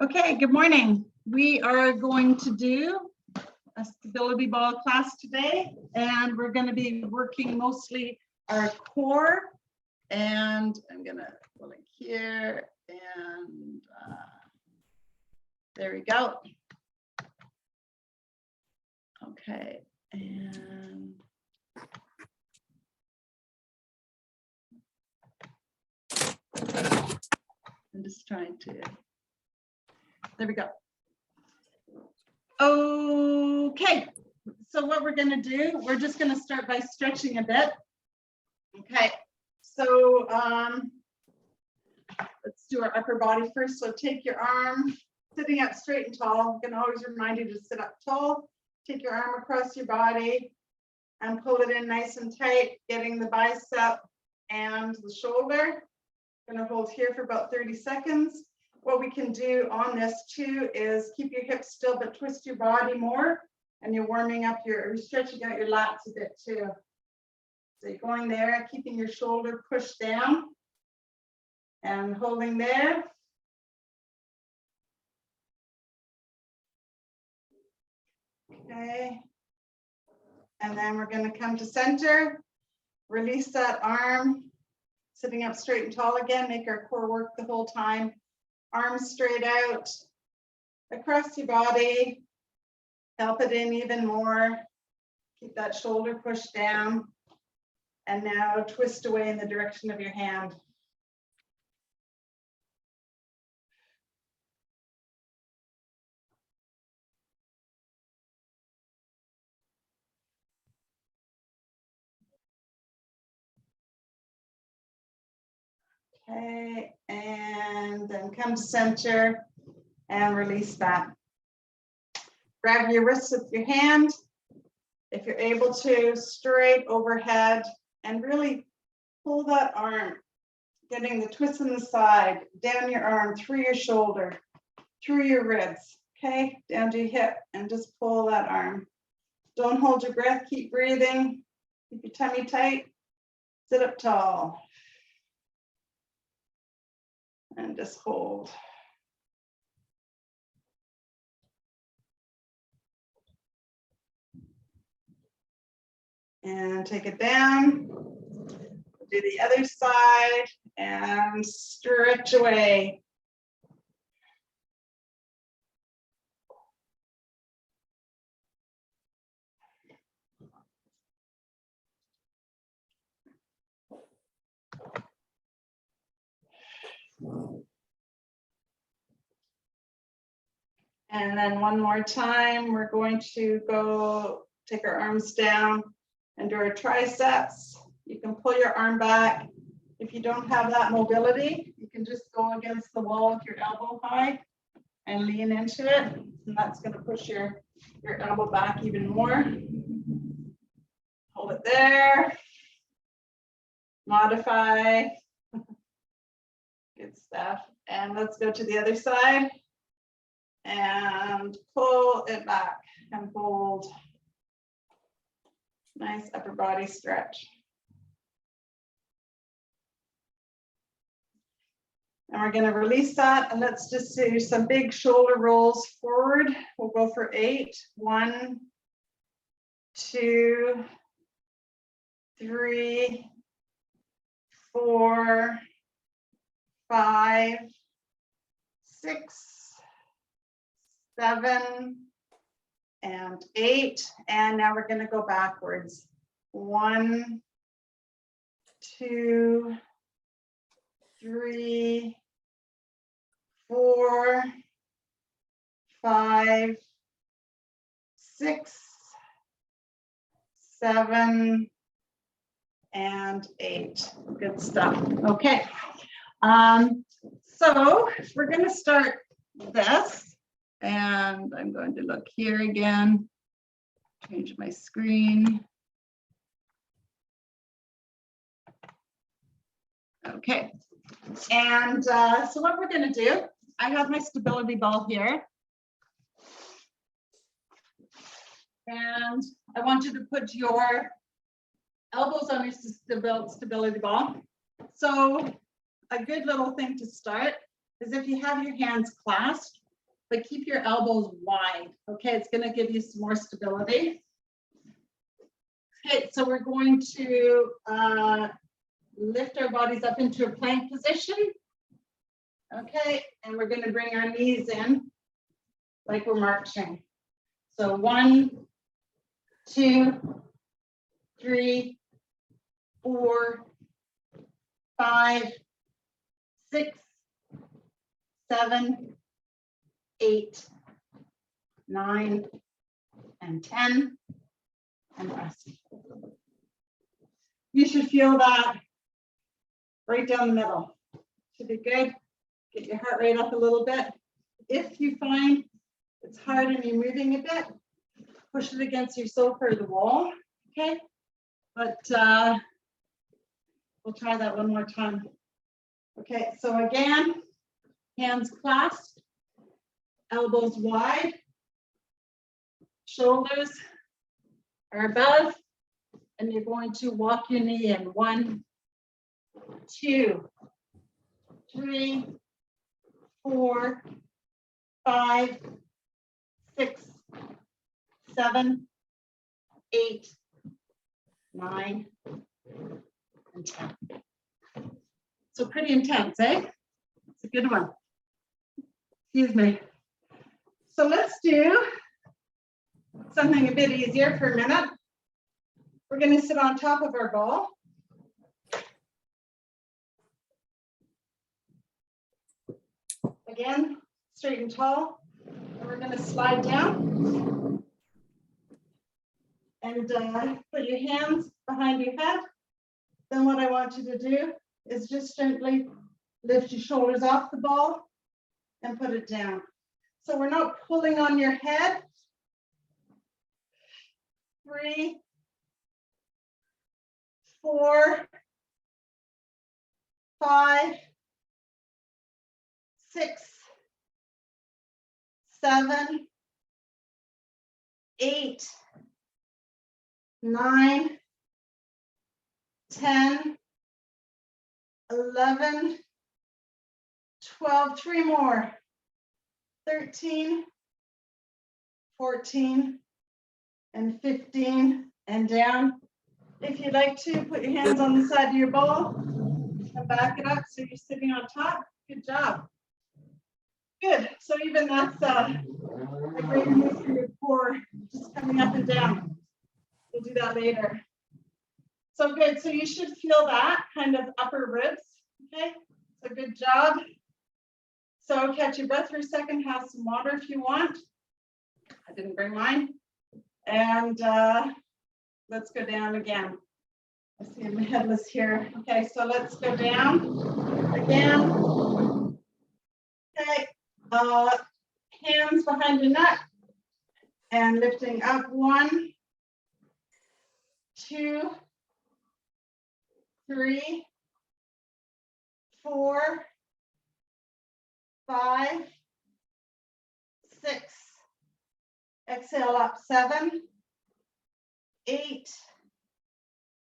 Okay, good morning. We are going to do a stability ball class today, and we're going to be working mostly our core. And I'm going to go like here, and there we go. Okay, and I'm just trying to. There we go. Okay, so what we're going to do, we're just going to start by stretching a bit. Okay, so let's do our upper body first. So take your arm, sitting up straight and tall. I'm going to always remind you to sit up tall. Take your arm across your body and pull it in nice and tight, getting the bicep and the shoulder. I'm going to hold here for about 30 seconds. What we can do on this too is keep your hips still, but twist your body more, and you're warming up you're stretching out your lats a bit too. So you're going there, keeping your shoulder pushed down and holding there. Okay. And then we're going to come to center, release that arm, sitting up straight and tall again, make our core work the whole time. Arms straight out across your body, help it in even more. Keep that shoulder pushed down. And now twist away in the direction of your hand. Okay, and then come to center and release that. Grab your wrists with your hand. If you're able to, straight overhead, and really pull that arm, getting the twist in the side, down your arm, through your shoulder, through your ribs, okay? Down to your hip, and just pull that arm. Don't hold your breath, keep breathing. Keep your tummy tight, sit up tall. And just hold. And take it down. Do the other side and stretch away. And then one more time, we're going to go take our arms down and do our triceps. You can pull your arm back. If you don't have that mobility, you can just go against the wall with your elbow high and lean into it. And that's going to push your elbow back even more. Hold it there. Modify. Good stuff. And let's go to the other side. And pull it back and hold. Nice upper body stretch. And we're going to release that, and let's just do some big shoulder rolls forward. We'll go for 8. 1, 2, 3, 4, 5, 6, 7, and 8. And now we're going to go backwards. 1, 2, 3, 4, 5, 6, 7, and 8. Good stuff. Okay. So we're going to start this, and I'm going to look here again, change my screen. Okay. And so what we're going to do, I have my stability ball here. And I want you to put your elbows on your stability ball. So a good little thing to start is if you have your hands clasped, but keep your elbows wide. Okay, it's going to give you some more stability. Okay, so we're going to lift our bodies up into a plank position. Okay, and we're going to bring our knees in like we're marching. So 1, 2, 3, 4, 5, 6, 7, 8, 9, and 10, and rest. You should feel that right down the middle. Should be good. Get your heart rate up a little bit. If you find it's hard and you're moving a bit, push it against your sofa or the wall, okay? But we'll try that one more time. Okay, so again, hands clasped, elbows wide, shoulders are above, and you're going to walk your knee in. 1, 2, 3, 4, 5, 6, 7, 8, 9, and 10. So pretty intense, eh? It's a good one. Excuse me. So let's do something a bit easier for a minute. We're going to sit on top of our ball. Again, straight and tall. And we're going to slide down. And put your hands behind your head. Then what I want you to do is just gently lift your shoulders off the ball and put it down. So we're not pulling on your head. 3, 4, 5, 6, 7, 8, 9, 10, 11, 12, 3 more, 13, 14, and 15, and down. If you'd like to, put your hands on the side of your ball and back it up so you're sitting on top. Good job. Good. So even that's a great move for your core, just coming up and down. We'll do that later. So good. So you should feel that kind of upper ribs. Okay. So good job. So catch your breath for a second. Have some water if you want. I didn't bring mine. And let's go down again. I see I'm headless here. Okay, so let's go down again. Okay, hands behind your neck and lifting up. 1, 2, 3, 4, 5, 6. Exhale up. 7, 8,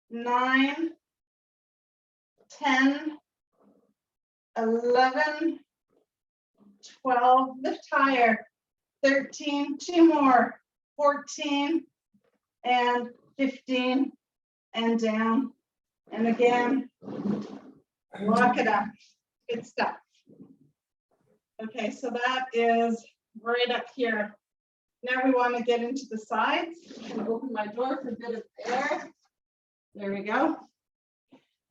9, 10, 11, 12, lift higher, 13, 2 more, 14, and 15, and down, and again, lock it up. Good stuff. Okay, so that is right up here. Now we want to get into the sides. I'm going to open my door for a bit of air. There we go.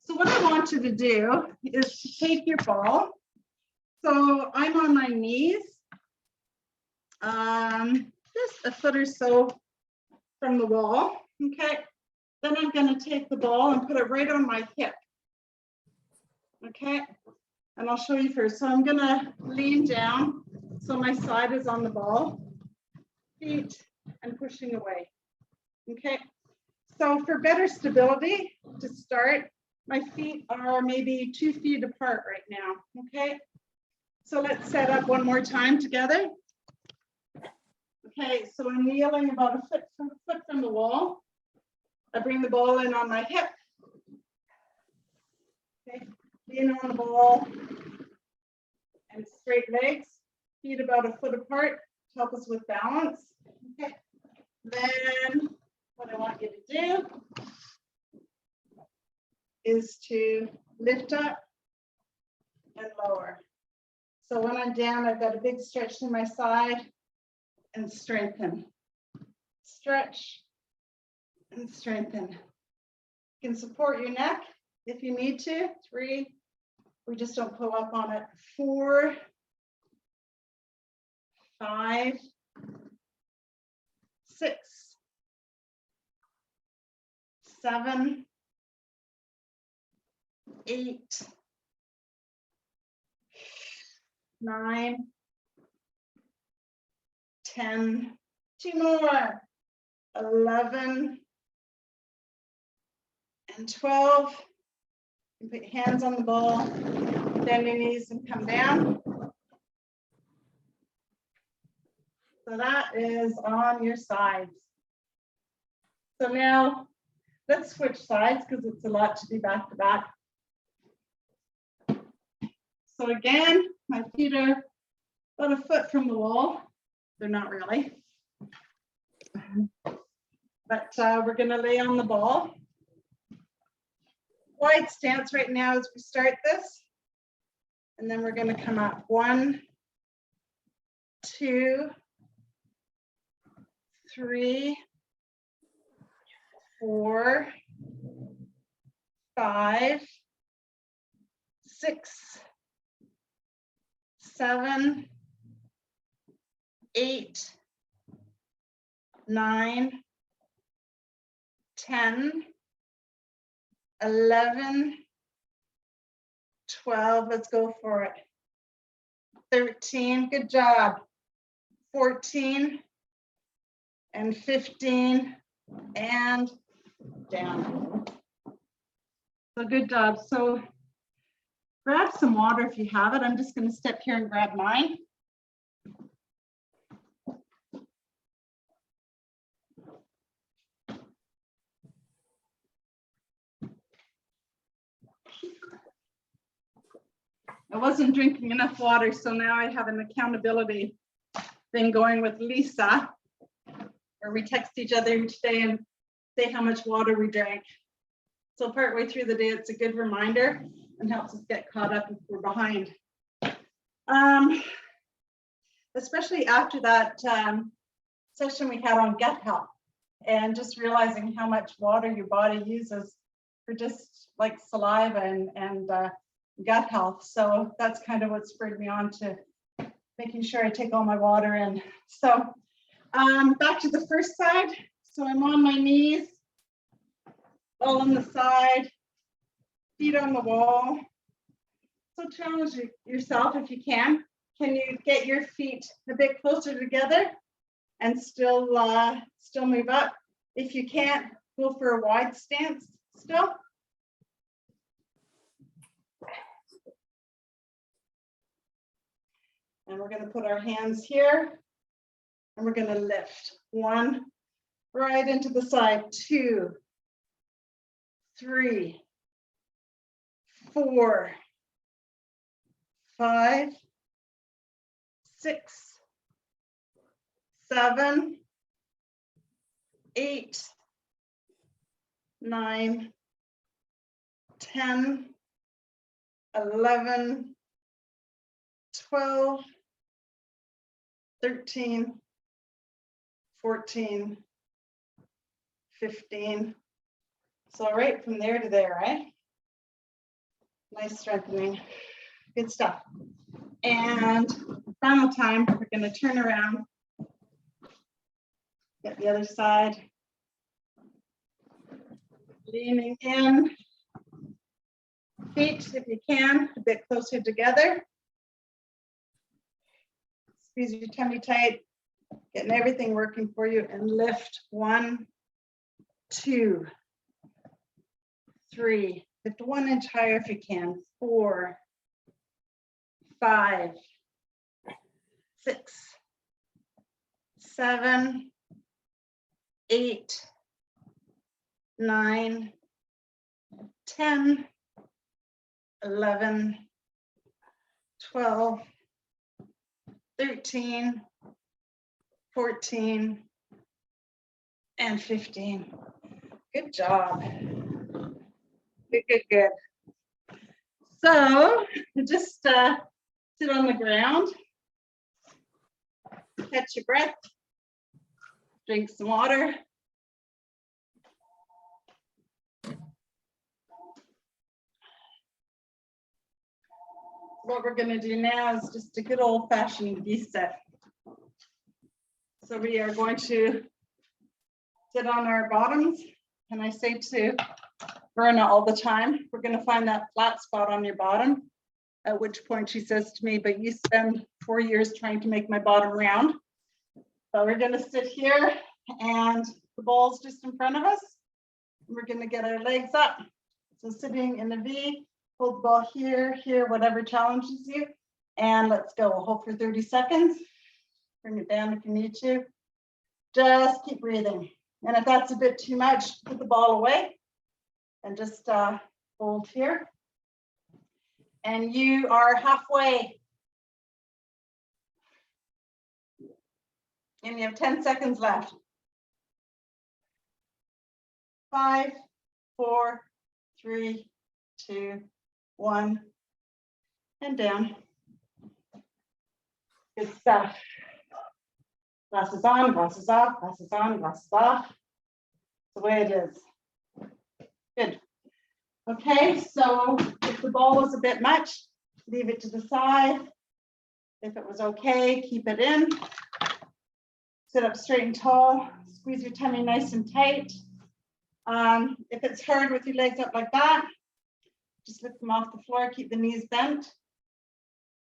So what I want you to do is to take your ball. So I'm on my knees, just a foot or so from the wall. Okay. Then I'm going to take the ball and put it right on my hip. Okay. And I'll show you first. So I'm going to lean down so my side is on the ball. Feet and pushing away. Okay. So for better stability, to start, my feet are maybe 2 feet apart right now. Okay. So let's set up one more time together. Okay. So I'm kneeling about a foot from the wall. I bring the ball in on my hip. Okay. Lean on the ball and straight legs. feet about a foot apart to help us with balance. Okay. Then what I want you to do is to lift up and lower. So when I'm down, I've got a big stretch to my side and strengthen. Stretch and strengthen. You can support your neck if you need to. 3, we just don't pull up on it. 4, 5, 6, 7, 8, 9, 10, 2 more, 11, and 12. You put your hands on the ball, bend your knees and come down. So that is on your sides. So now let's switch sides because it's a lot to be back to back. So again, my feet are about a foot from the wall. They're not really. But we're going to lay on the ball. Wide stance right now as we start this. And then we're going to come up. 1, 2, 3, 4, 5, 6, 7, 8, 9, 10, 11, 12, let's go for it. 13, good job. 14 and 15 and down. So good job. So grab some water if you have it. I'm just going to step here and grab mine. I wasn't drinking enough water, so now I have an accountability thing going with Lisa, where we text each other each day and say how much water we drank. So partway through the day, it's a good reminder and helps us get caught up if we're behind. Especially after that session we had on gut health and just realizing how much water your body uses for just like saliva and gut health. So that's kind of what spurred me on to making sure I take all my water in. So back to the first side. So I'm on my knees, all on the side, feet on the wall. So challenge yourself if you can. Can you get your feet a bit closer together and still move up? If you can't, go for a wide stance still. And we're going to put our hands here and we're going to lift. 1, right into the side. 2, 3, 4, 5, 6, 7, 8, 9, 10, 11, 12, 13, 14, 15. So right from there to there, right? Nice strengthening. Good stuff. And final time, we're going to turn around. Get the other side. Leaning in. Feet, if you can, a bit closer together. Squeeze your tummy tight, getting everything working for you, and lift. 1, 2, 3. Lift 1 inch higher if you can. 4, 5, 6, 7, 8, 9, 10, 11, 12, 13, 14, and 15. Good job. Good, good, good. So just sit on the ground, catch your breath, drink some water. What we're going to do now is just a good old-fashioned reset. So we are going to sit on our bottoms, and I say to Verna all the time, we're going to find that flat spot on your bottom, at which point she says to me, but you spend 4 years trying to make my bottom round. So we're going to sit here, and the ball's just in front of us. We're going to get our legs up. So sitting in a V, hold the ball here, here, whatever challenges you. And let's go. We'll hold for 30 seconds. Bring it down if you need to. Just keep breathing. And if that's a bit too much, put the ball away and just hold here. And you are halfway. And you have 10 seconds left. 5, 4, 3, 2, 1, and down. Good stuff. Glasses on, glasses off, glasses on, glasses off. The way it is. Good. Okay, so if the ball was a bit much, leave it to the side. If it was okay, keep it in. Sit up straight and tall. Squeeze your tummy nice and tight. If it's hard with your legs up like that, just lift them off the floor, keep the knees bent.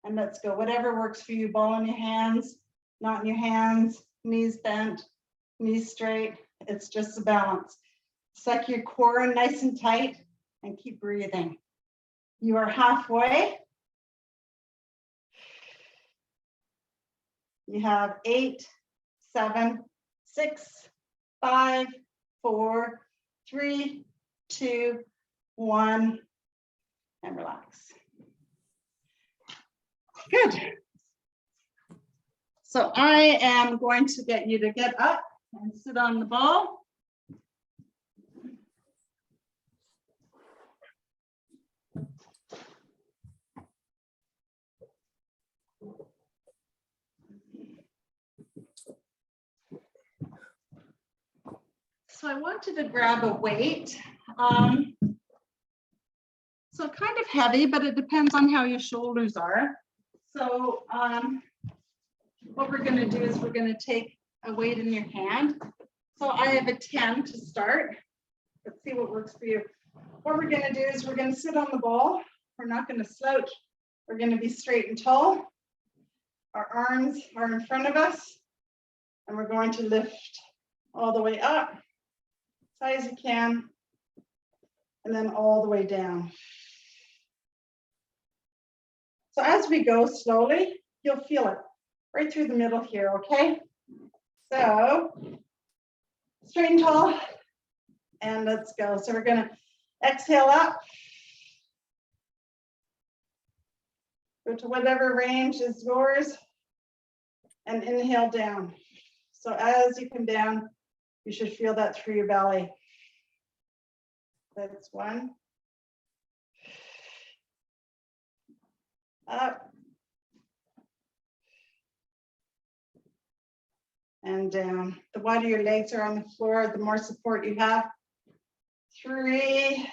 And let's go. Whatever works for you. Ball in your hands, not in your hands, knees bent, knees straight. It's just a balance. Suck your core in nice and tight and keep breathing. You are halfway. You have 8, 7, 6, 5, 4, 3, 2, 1, and relax. Good. So I am going to get you to get up and sit on the ball. So I wanted to grab a weight. So kind of heavy, but it depends on how your shoulders are. So what we're going to do is we're going to take a weight in your hand. So I have a 10 to start. Let's see what works for you. What we're going to do is we're going to sit on the ball. We're not going to slouch. We're going to be straight and tall. Our arms are in front of us. And we're going to lift all the way up, as high as you can, and then all the way down. So as we go slowly, you'll feel it right through the middle here, okay? So straight and tall, and let's go. So we're gonna exhale up, go to whatever range is yours, and inhale down. So as you come down, you should feel that through your belly. That's 1. Up. And down. The wider your legs are on the floor, the more support you have. 3.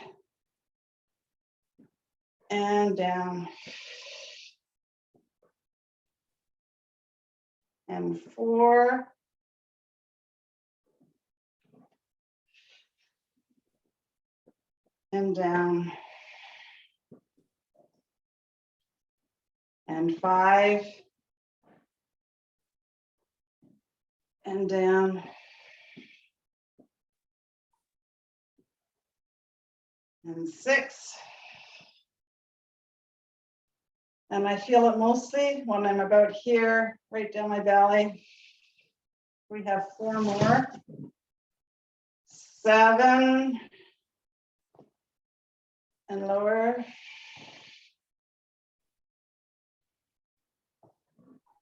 And down. And 4. And down. And 5. And down. And 6. And I feel it mostly when I'm about here, right down my belly. We have 4 more. 7. And lower.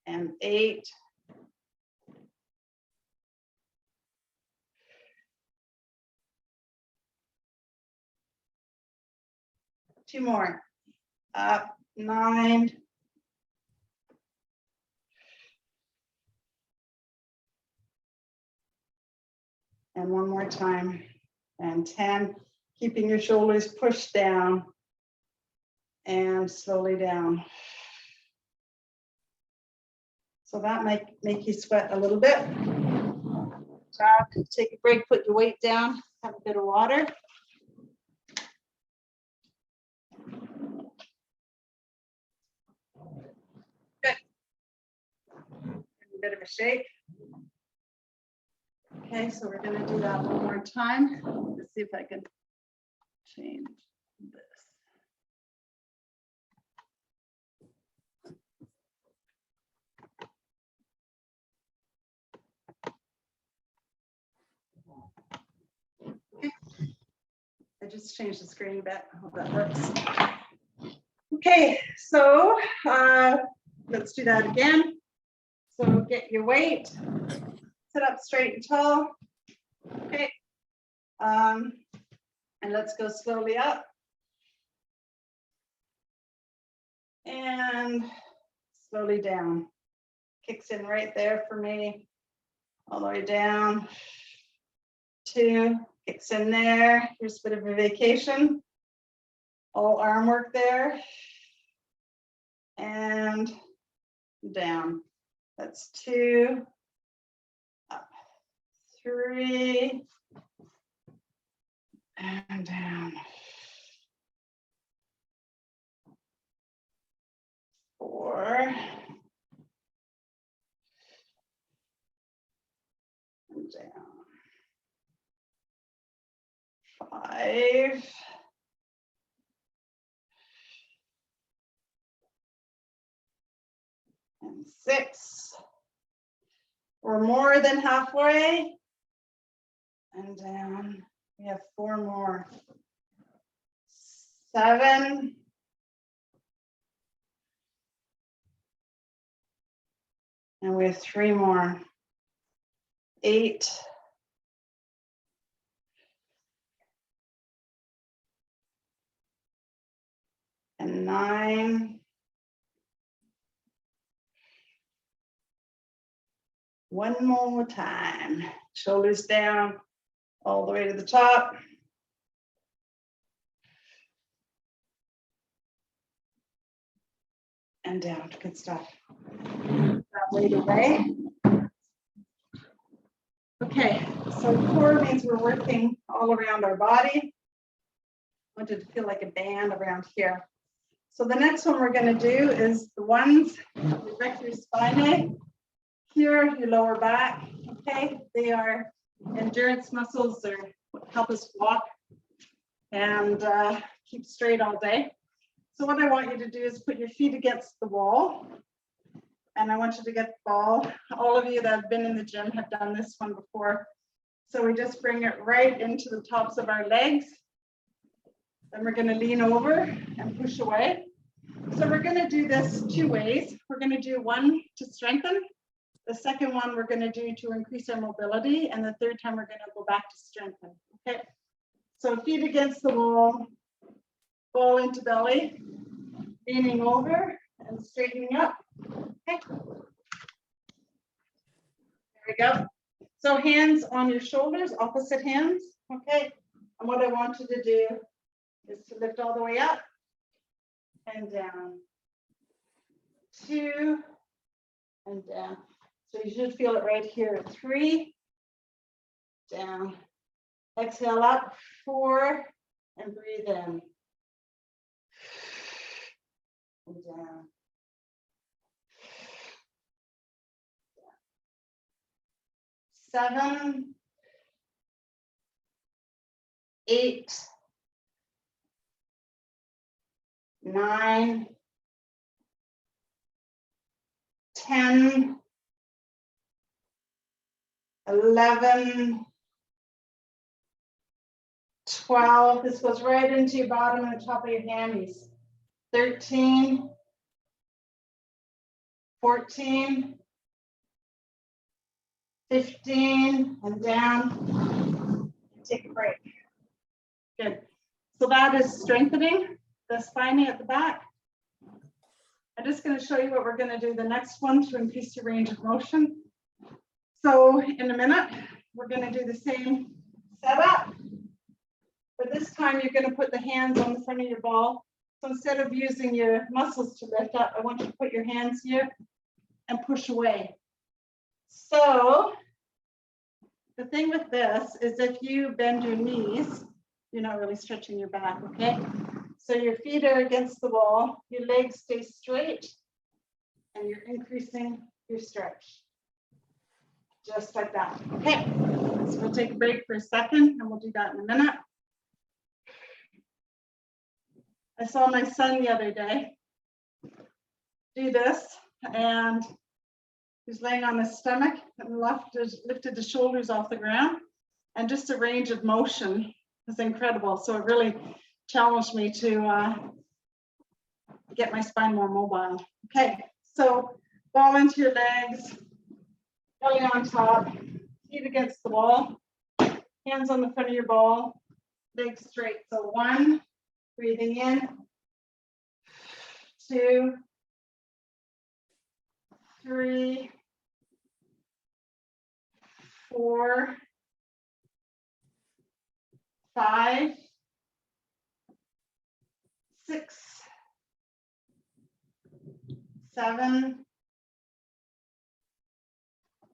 and 8. Two more. Up, 9. And one more time. And 10. Keeping your shoulders pushed down. And slowly down. So that might make you sweat a little bit. Take a break, put your weight down, have a bit of water. Good. A bit of a shake. Okay, so we're going to do that one more time. Let's see if I can change this. Okay. I just changed the screen a bit. I hope that works. Okay, so let's do that again. So get your weight, sit up straight and tall. Okay, and let's go slowly up. And slowly down. Kicks in right there for me. All the way down. 2, kicks in there. Here's a bit of a vacation. All arm work there. And down. That's 2. Up. 3. And down. 4. And down. 5. And 6. We're more than halfway. And down. We have 4 more. 7. And we have 3 more. 8. And 9. One more time. Shoulders down all the way to the top. And down. Good stuff. That weight away. Okay, so core means we're working all around our body. I want it to feel like a band around here. So the next one we're going to do is the ones, your rectus spinae, here, your lower back. Okay, they are endurance muscles. They help us walk and keep straight all day. So what I want you to do is put your feet against the wall. And I want you to get the ball. All of you that have been in the gym have done this one before. So we just bring it right into the tops of our legs. Then we're going to lean over and push away. So we're going to do this 2 ways. We're going to do one to strengthen. The second one we're going to do to increase our mobility. And the third time we're going to go back to strengthen. Okay. So feet against the wall, ball into belly, leaning over and straightening up. Okay. There we go. So hands on your shoulders, opposite hands. Okay. And what I want you to do is to lift all the way up and down. 2 and down. So you should feel it right here. 3 down. Exhale up. 4 and breathe in. And down. 7, 8, 9, 10, 11, 12. This goes right into your bottom and the top of your hammies. 13, 14, 15, and down. Take a break. Good. So that is strengthening the spine at the back. I'm just going to show you what we're going to do the next one to increase your range of motion. So in a minute, we're going to do the same setup. But this time you're going to put the hands on the front of your ball. So instead of using your muscles to lift up, I want you to put your hands here and push away. So the thing with this is if you bend your knees, you're not really stretching your back, okay? So your feet are against the wall, your legs stay straight, and you're increasing your stretch. Just like that, okay? So we'll take a break for a second and we'll do that in a minute. I saw my son the other day do this, and he's laying on his stomach and lifted the shoulders off the ground, and just the range of motion is incredible. So it really challenged me to get my spine more mobile. Okay, so ball into your legs, belly on top, feet against the wall, hands on the front of your ball, legs straight. So 1, breathing in, 2, 3, 4, 5, 6, 7,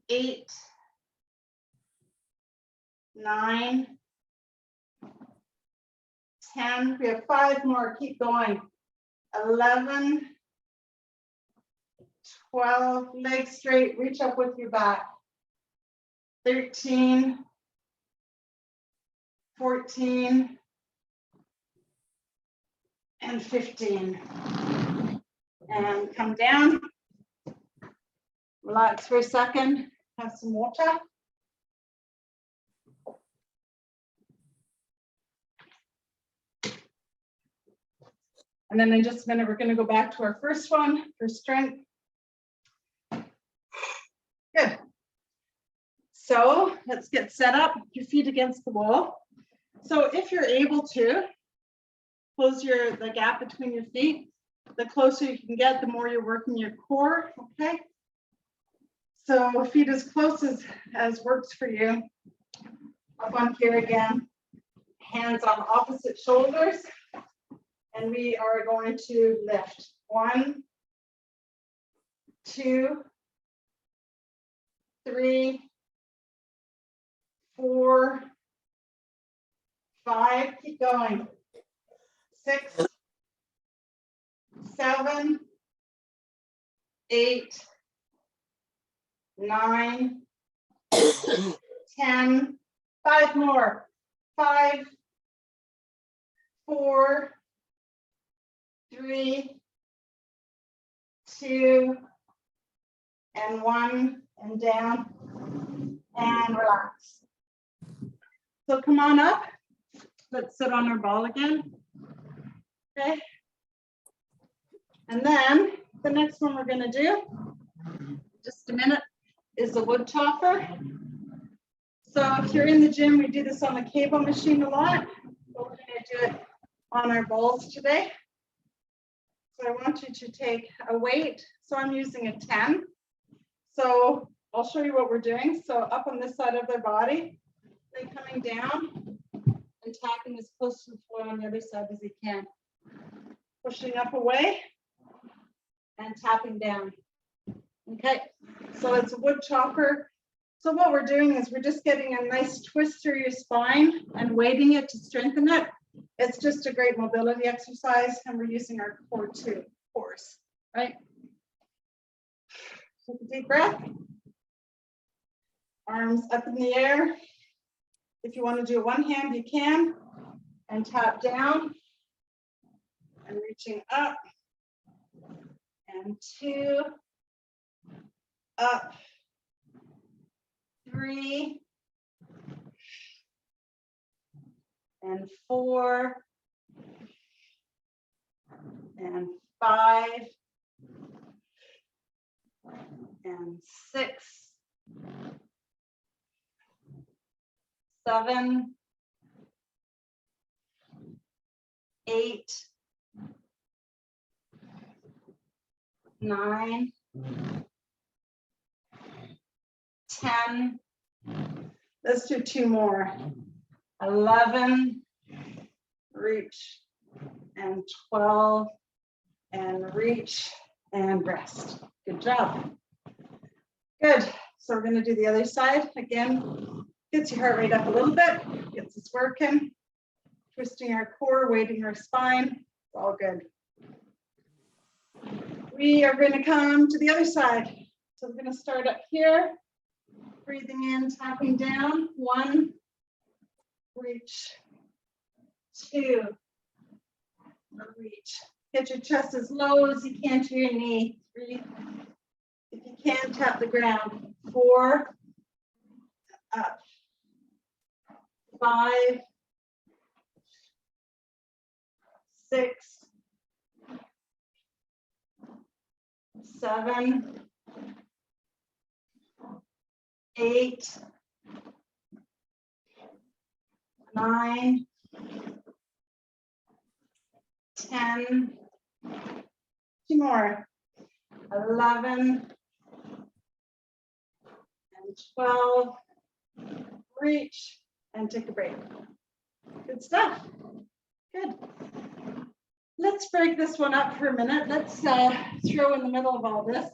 8, 9, 10. We have 5 more. Keep going. 11, 12. Legs straight. Reach up with your back. 13, 14, and 15. And come down. Relax for a second. Have some water. And then in just a minute, we're going to go back to our first one for strength. Good. So let's get set up, your feet against the wall. So if you're able to, close the gap between your feet. The closer you can get, the more you're working your core, okay? So feet as close as works for you. Up on here again. Hands on opposite shoulders. And we are going to lift. 1, 2, 3, 4, 5. Keep going. 6, 7, 8, 9, 10. 5 more. 5, 4, 3, 2, and 1, and down, and relax. So come on up. Let's sit on our ball again. Okay. And then the next one we're going to do, just a minute, is the wood chopper. So if you're in the gym, we do this on the cable machine a lot, but we're going to do it on our balls today. So I want you to take a weight. So I'm using a 10. So I'll show you what we're doing. So up on this side of their body, then coming down and tapping as close to the floor on the other side as you can. Pushing up away and tapping down. Okay, so it's a wood chopper. So what we're doing is we're just getting a nice twist through your spine and weighting it to strengthen it. It's just a great mobility exercise, and we're using our core too, of course, right? Take a deep breath. Arms up in the air. If you want to do one hand, you can. And tap down. And reaching up. And 2. Up. 3. And 4. And 5. and 6, 7, 8, 9, 10. Let's do 2 more. 11, reach, and 12, and reach, and rest. Good job. Good. So we're going to do the other side again. Gets your heart rate up a little bit. Gets us working. Twisting our core, weighting our spine. It's all good. We are going to come to the other side. So we're going to start up here. Breathing in, tapping down. 1, reach. 2, reach. Get your chest as low as you can to your knee. 3, if you can, tap the ground. 4, up. 5, 6, 7, 8, 9, 10, 2 more, 11, and 12, reach, and take a break. Good stuff. Good. Let's break this one up for a minute. Let's throw in the middle of all this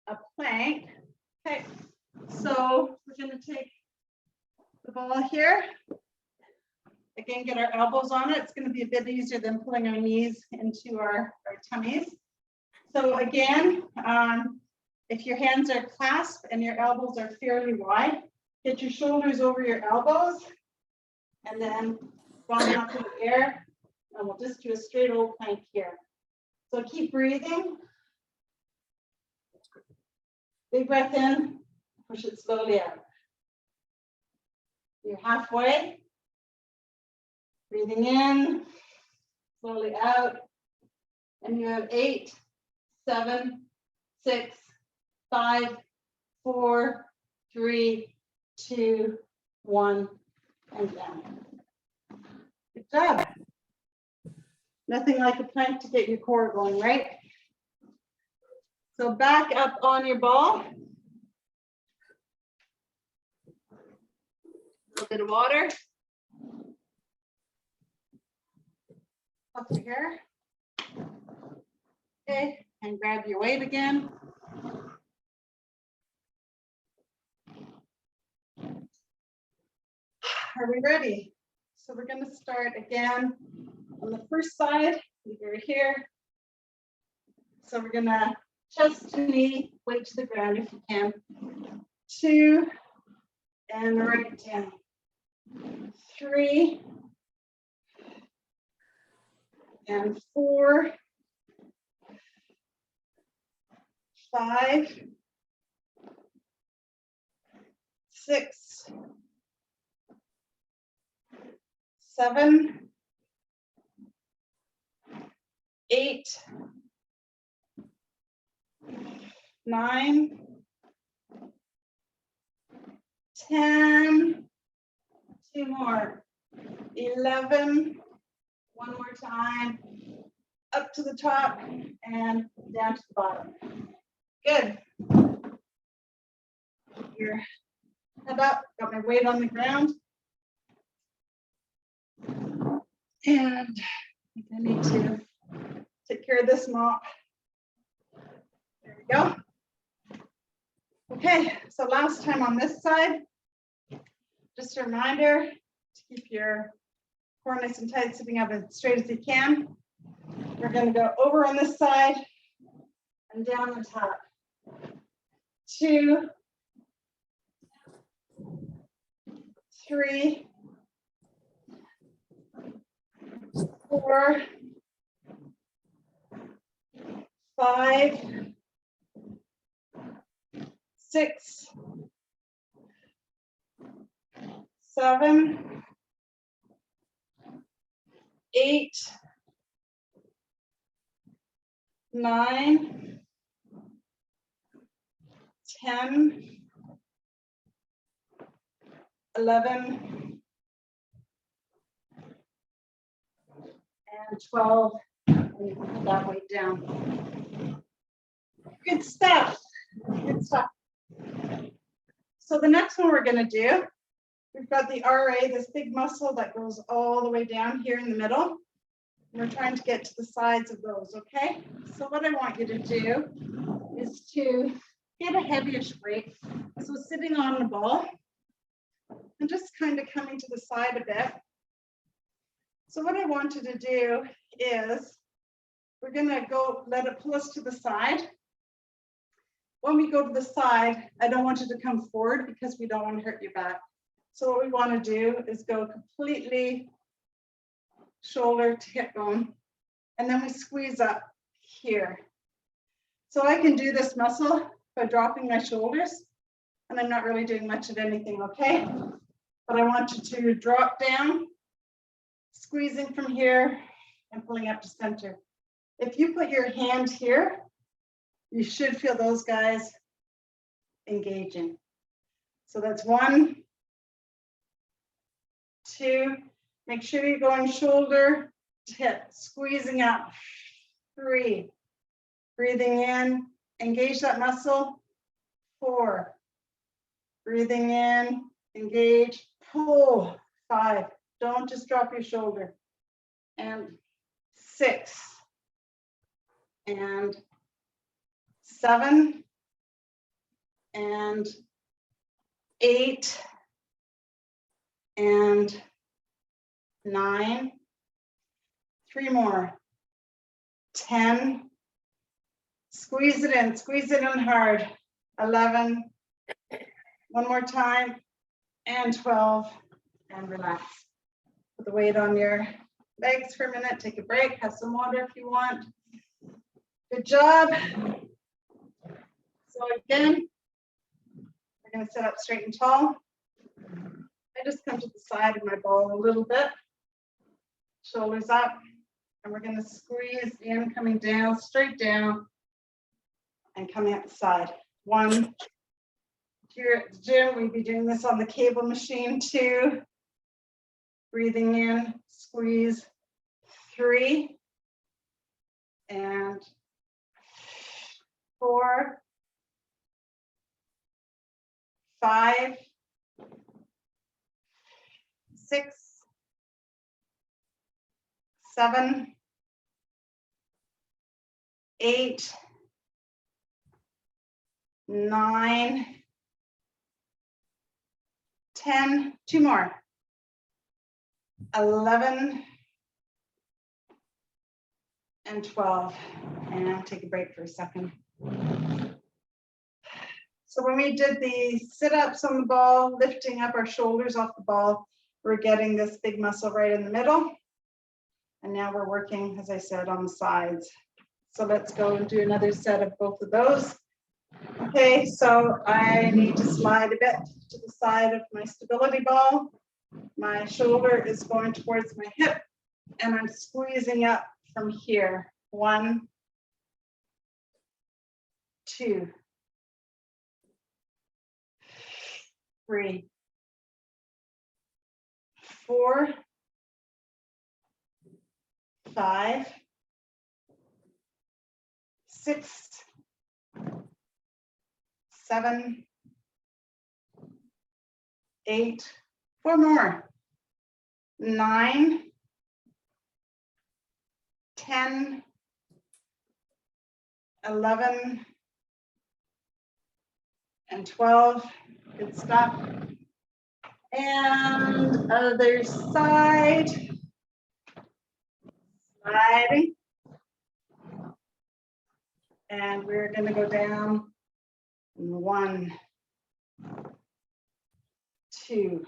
a plank. Okay, so we're going to take the ball here. Again, get our elbows on it. It's going to be a bit easier than pulling our knees into our tummies. So again, if your hands are clasped and your elbows are fairly wide, get your shoulders over your elbows and then bottom up in the air. And we'll just do a straight old plank here. So keep breathing. Big breath in, push it slowly out. You're halfway. Breathing in, slowly out. And you have 8, 7, 6, 5, 4, 3, 2, 1, and down. Good job. Nothing like a plank to get your core going, right? So back up on your ball. A little bit of water. Up to here. Okay, and grab your weight again. Are we ready? So we're going to start again on the first side. We're here. So we're going to chest to knee, weight to the ground if you can. 2, and right down. 3, and 4, 5, 6, 7, 8, 9, 10, 2 more, 11, one more time, up to the top and down to the bottom. Good. Your head up, got my weight on the ground. And I think I need to take care of this mop. There we go. Okay, so last time on this side, just a reminder to keep your core nice and tight, sitting up as straight as you can. We're going to go over on this side and down the top. 2, 3, 4, 5, 6, 7, 8, 9, 10, 11, and 12. And you can put that weight down. Good stuff. Good stuff. So the next one we're going to do, we've got the RA, this big muscle that goes all the way down here in the middle. We're trying to get to the sides of those, okay? So what I want you to do is to get a heavyish weight. So sitting on the ball and just kind of coming to the side a bit. So what I want you to do is we're gonna go, let it pull us to the side. When we go to the side, I don't want you to come forward because we don't want to hurt your back. So what we want to do is go completely shoulder to hip bone, and then we squeeze up here. So I can do this muscle by dropping my shoulders, and I'm not really doing much of anything, okay? But I want you to drop down, squeezing from here and pulling up to center. If you put your hand here, you should feel those guys engaging. So that's 1, 2, make sure you're going shoulder to hip, squeezing up. 3, breathing in, engage that muscle. 4, breathing in, engage, pull. 5, don't just drop your shoulder. And 6, and 7, and 8, and 9, 3 more, 10, squeeze it in hard, 11, one more time, and 12, and relax. Put the weight on your legs for a minute, take a break, have some water if you want. Good job. So again, we're going to sit up straight and tall. I just come to the side of my ball a little bit, shoulders up, and we're going to squeeze in, coming down, straight down, and coming up the side. 1, here at the gym, we'd be doing this on the cable machine. 2, breathing in, squeeze. 3, and 4, 5, 6, 7, 8, 9, 10, 2 more, 11, and 12, and take a break for a second. So when we did the sit-ups on the ball, lifting up our shoulders off the ball, we're getting this big muscle right in the middle. And now we're working, as I said, on the sides. So let's go and do another set of both of those. Okay, so I need to slide a bit to the side of my stability ball. My shoulder is going towards my hip, and I'm squeezing up from here. 1, 2, 3, 4, 5, 6, 7, 8, 4 more, 9, 10, 11, and 12. Good stuff. And other side. Sliding. And we're going to go down. 1, 2,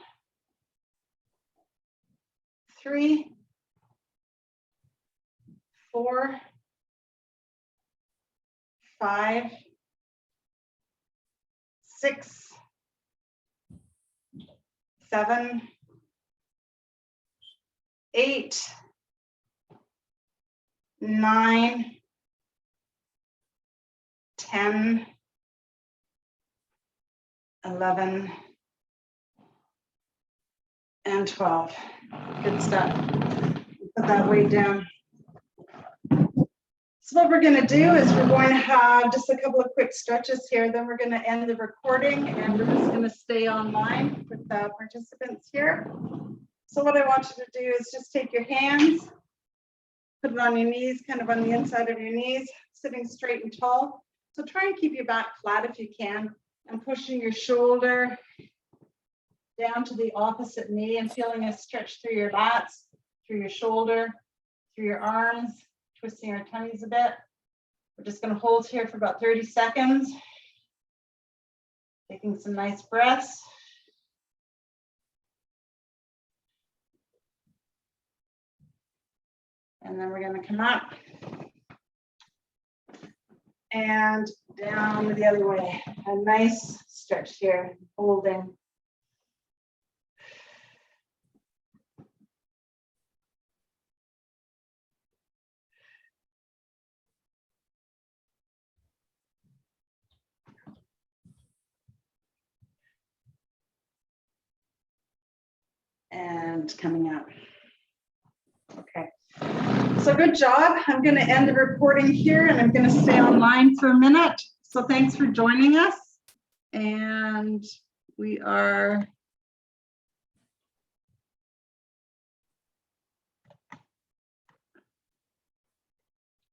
3, 4, 5, 6, 7, 8, 9, 10, 11, and 12. Good stuff. Put that weight down. So what we're going to do is we're going to have just a couple of quick stretches here. Then we're going to end the recording and we're just going to stay online with the participants here. So what I want you to do is just take your hands, put it on your knees, kind of on the inside of your knees, sitting straight and tall. So try and keep your back flat if you can, and pushing your shoulder down to the opposite knee and feeling a stretch through your lats, through your shoulder, through your arms, twisting our tummies a bit. We're just going to hold here for about 30 seconds. Taking some nice breaths. And then we're going to come up and down the other way. A nice stretch here, holding. And coming out. Okay, so good job. I'm going to end the recording here and I'm going to stay online for a minute. So thanks for joining us. And we are